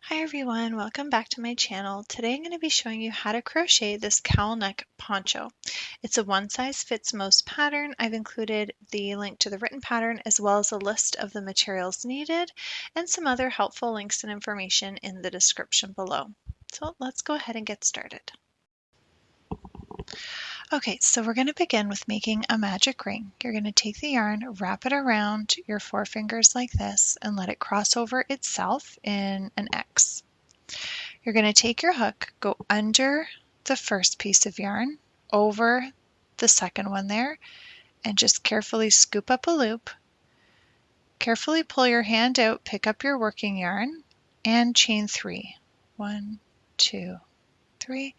Hi everyone, welcome back to my channel. Today I'm going to be showing you how to crochet this cowl neck poncho. It's a one size fits most pattern. I've included the link to the written pattern as well as a list of the materials needed and some other helpful links and information in the description below. So let's go ahead and get started. Okay, so we're going to begin with making a magic ring. You're going to take the yarn, wrap it around your forefingers like this, and let it cross over itself in an X. You're going to take your hook, go under the first piece of yarn, over the second one there, and just carefully scoop up a loop. Carefully pull your hand out, pick up your working yarn, and chain 3. 1, 2, 3.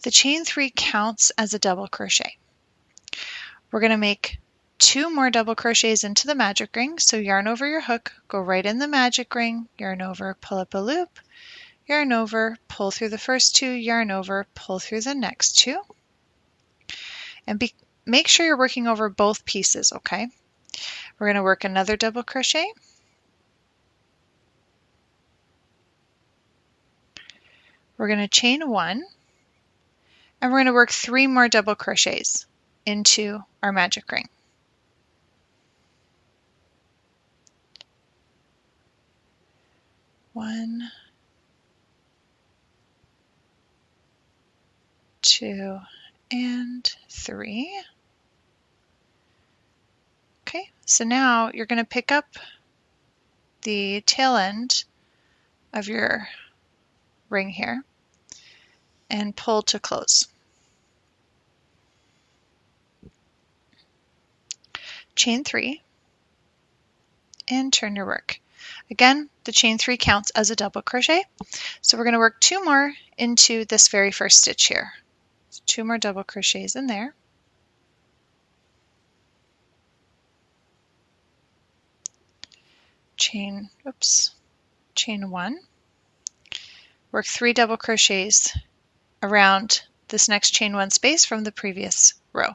The chain 3 counts as a double crochet. We're going to make 2 more double crochets into the magic ring. So yarn over your hook, go right in the magic ring, yarn over, pull up a loop, yarn over, pull through the first 2, yarn over, pull through the next 2. And make sure you're working over both pieces, okay? We're going to work another double crochet. We're going to chain 1. And we're going to work 3 more double crochets into our magic ring. One, 2, and 3. Okay, so now you're going to pick up the tail end of your ring here and pull to close. Chain 3 and turn your work. Again, the chain 3 counts as a double crochet, so we're going to work 2 more into this very first stitch here. So 2 more double crochets in there. Chain 1. Work 3 double crochets around this next chain 1 space from the previous row.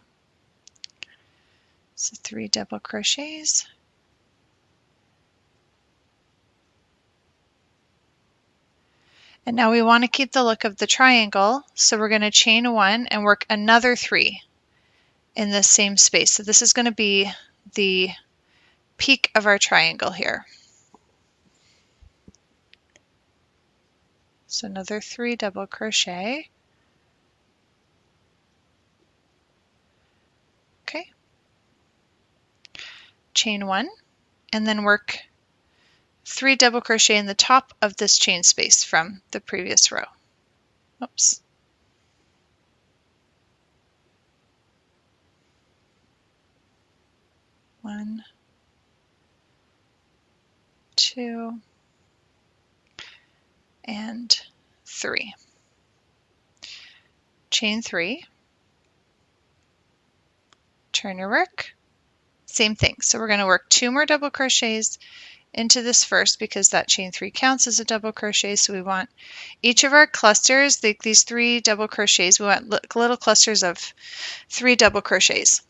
So 3 double crochets. And now we want to keep the look of the triangle, so we're going to chain 1 and work another 3 in this same space. So this is going to be the peak of our triangle here. So another 3 double crochet. Okay. Chain 1 and then work 3 double crochet in the top of this chain space from the previous row. Oops. One, 2, and 3. Chain 3. Turn your work. Same thing. So we're going to work 2 more double crochets into this first because that chain 3 counts as a double crochet. So we want each of our clusters, these 3 double crochets, we want little clusters of 3 double crochets.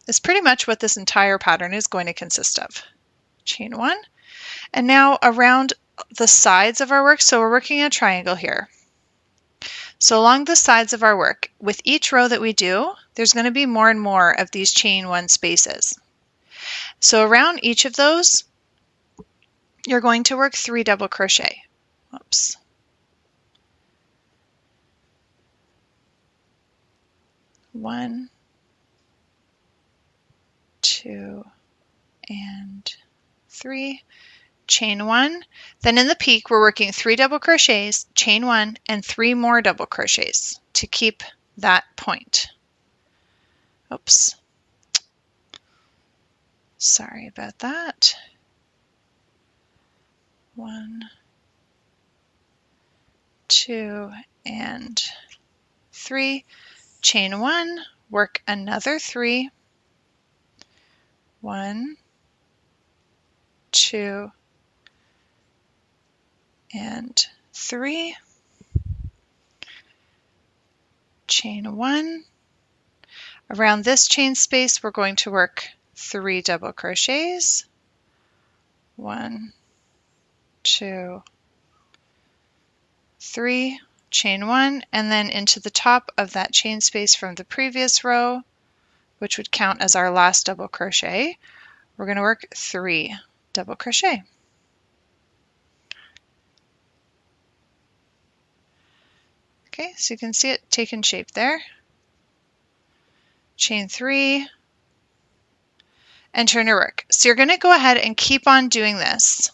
It's pretty much what this entire pattern is going to consist of. Chain 1. And now around the sides of our work, so we're working a triangle here. So along the sides of our work, with each row that we do, there's going to be more and more of these chain 1 spaces. So around each of those, you're going to work 3 double crochet. Oops. One, 2, and 3. Chain 1. Then in the peak, we're working 3 double crochets, chain 1, and 3 more double crochets to keep that point. Oops. Sorry about that. 1, 2, and 3. Chain 1, work another 3. 1, 2, and 3. Chain 1. Around this chain space, we're going to work 3 double crochets. 1, 2, 3, chain 1, and then into the top of that chain space from the previous row, which would count as our last double crochet, we're going to work 3 double crochet. Okay, so you can see it taking shape there. Chain 3, and turn your work. So you're going to go ahead and keep on doing this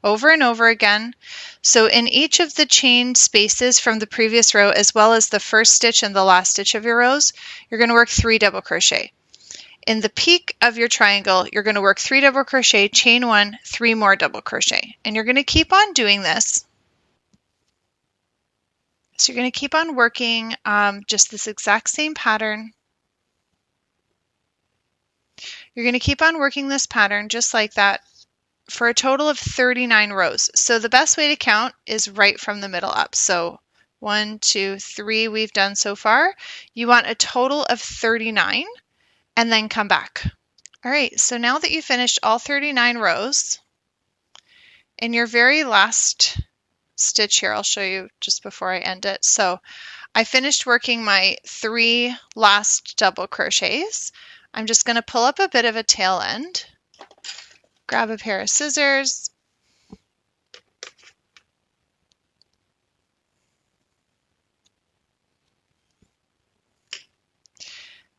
over and over again. So in each of the chain spaces from the previous row, as well as the first stitch and the last stitch of your rows, you're going to work 3 double crochet. In the peak of your triangle, you're going to work 3 double crochet, chain 1, 3 more double crochet. And you're going to keep on doing this. So you're going to keep on working just this exact same pattern. You're going to keep on working this pattern just like that for a total of 39 rows. So the best way to count is right from the middle up. So 1, 2, 3 we've done so far. You want a total of 39 and then come back. All right, so now that you've finished all 39 rows, in your very last stitch here, I'll show you just before I end it. So I finished working my 3 last double crochets. I'm just going to pull up a bit of a tail end, grab a pair of scissors,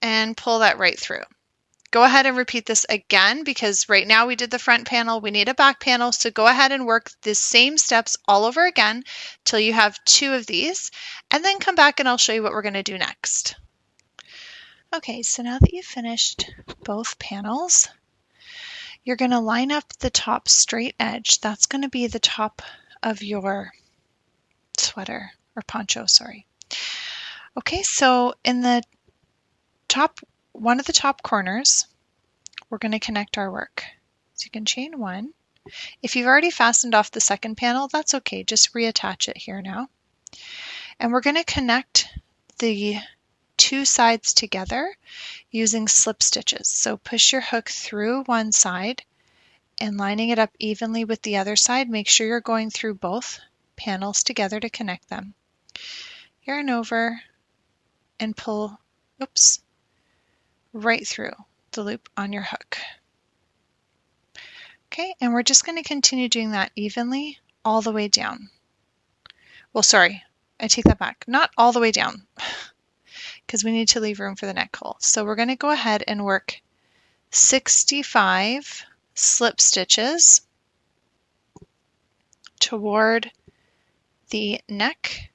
and pull that right through. Go ahead and repeat this again because right now we did the front panel, we need a back panel, so go ahead and work the same steps all over again till you have 2 of these, and then come back and I'll show you what we're going to do next. Okay, so now that you've finished both panels, you're going to line up the top straight edge. That's going to be the top of your sweater or poncho, sorry. Okay, so in the top, one of the top corners, we're going to connect our work. So you can chain 1. If you've already fastened off the second panel, that's okay. Just reattach it here now. And we're going to connect the 2 sides together using slip stitches. So push your hook through one side and lining it up evenly with the other side. Make sure you're going through both panels together to connect them. Yarn over and pull, oops, right through the loop on your hook. Okay, and we're just going to continue doing that evenly all the way down. Well, sorry, I take that back. Not all the way down because we need to leave room for the neck hole. So we're going to go ahead and work 65 slip stitches toward the neck.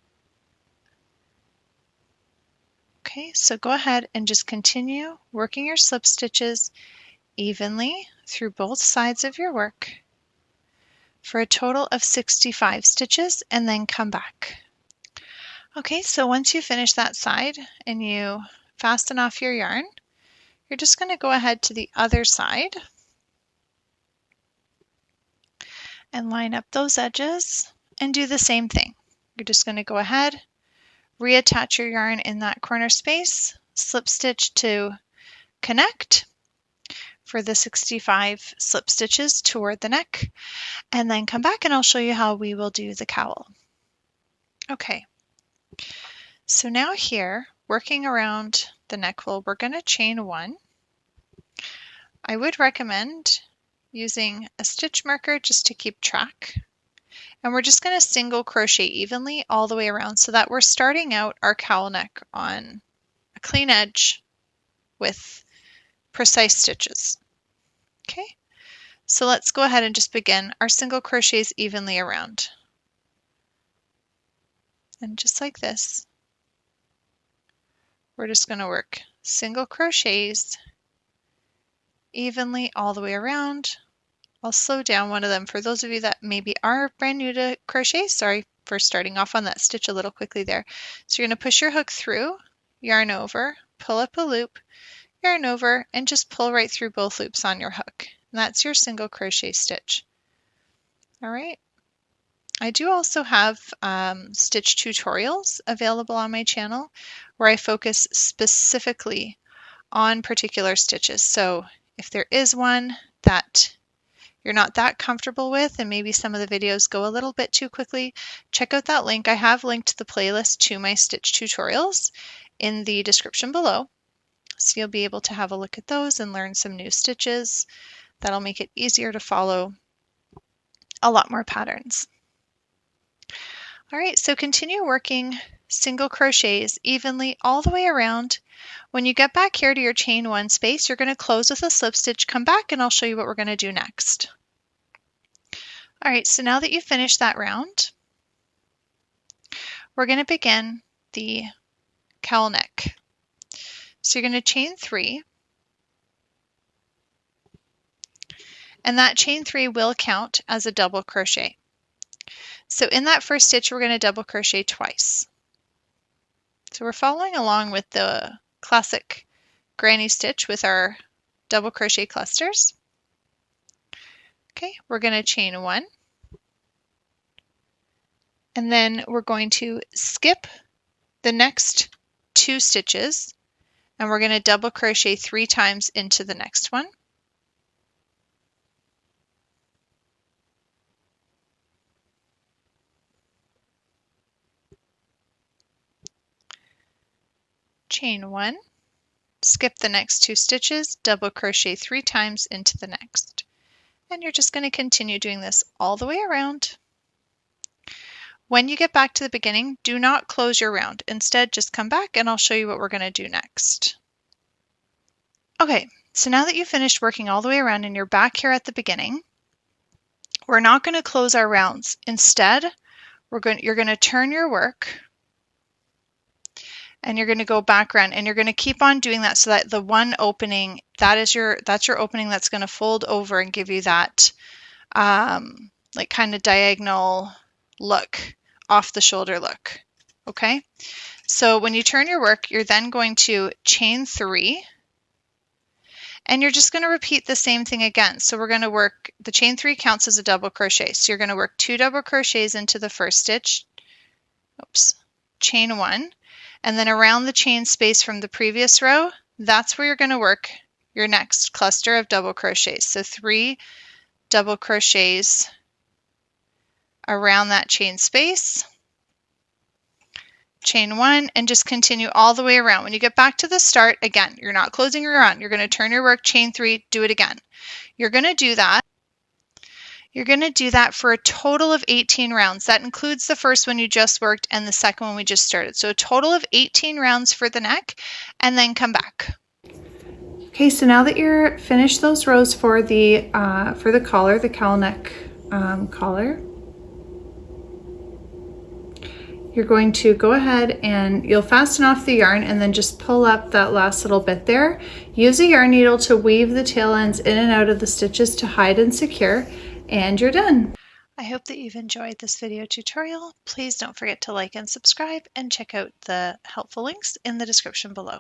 Okay, so go ahead and just continue working your slip stitches evenly through both sides of your work for a total of 65 stitches and then come back. Okay, so once you finish that side and you fasten off your yarn, you're just going to go ahead to the other side and line up those edges and do the same thing. You're just going to go ahead, reattach your yarn in that corner space, slip stitch to connect for the 65 slip stitches toward the neck, and then come back and I'll show you how we will do the cowl. Okay, so now here, working around the neck hole, we're going to chain 1. I would recommend using a stitch marker just to keep track. And we're just going to single crochet evenly all the way around so that we're starting out our cowl neck on a clean edge with precise stitches. Okay, so let's go ahead and just begin our single crochets evenly around. And just like this, we're just going to work single crochets evenly all the way around. I'll slow down one of them for those of you that maybe are brand new to crochet. Sorry for starting off on that stitch a little quickly there. So you're going to push your hook through, yarn over, pull up a loop, yarn over, and just pull right through both loops on your hook. And that's your single crochet stitch. All right. I do also have stitch tutorials available on my channel where I focus specifically on particular stitches. So if there is one that you're not that comfortable with and maybe some of the videos go a little bit too quickly, check out that link. I have linked the playlist to my stitch tutorials in the description below. So you'll be able to have a look at those and learn some new stitches. That'll make it easier to follow a lot more patterns. All right, so continue working single crochets evenly all the way around. When you get back here to your chain 1 space, you're going to close with a slip stitch, come back, and I'll show you what we're going to do next. All right, so now that you've finished that round, we're going to begin the cowl neck. So you're going to chain 3, and that chain 3 will count as a double crochet. So in that first stitch, we're going to double crochet twice. So we're following along with the classic granny stitch with our double crochet clusters. Okay, we're going to chain 1, and then we're going to skip the next 2 stitches, and we're going to double crochet 3 times into the next one. Chain 1, skip the next 2 stitches, double crochet 3 times into the next. And you're just going to continue doing this all the way around. When you get back to the beginning, do not close your round. Instead, just come back and I'll show you what we're going to do next. Okay, so now that you've finished working all the way around and you're back here at the beginning, we're not going to close our rounds. Instead, you're going to turn your work and you're going to go back around, and you're going to keep on doing that so that the one opening, that's your opening that's going to fold over and give you that like kind of diagonal look, off the shoulder look. Okay, so when you turn your work, you're then going to chain 3, and you're just going to repeat the same thing again. So we're going to work, the chain 3 counts as a double crochet. So you're going to work 2 double crochets into the first stitch, chain 1, and then around the chain space from the previous row, that's where you're going to work your next cluster of double crochets. So 3 double crochets around that chain space, chain 1, and just continue all the way around. When you get back to the start, again, you're not closing your round. You're going to turn your work, chain 3, do it again. You're going to do that. You're going to do that for a total of 18 rounds. That includes the first one you just worked and the second one we just started. So a total of 18 rounds for the neck, and then come back. Okay, so now that you're finished those rows for the collar, the cowl neck collar, you're going to go ahead and you'll fasten off the yarn and then just pull up that last little bit there. Use a yarn needle to weave the tail ends in and out of the stitches to hide and secure, and you're done. I hope that you've enjoyed this video tutorial. Please don't forget to like and subscribe, and check out the helpful links in the description below.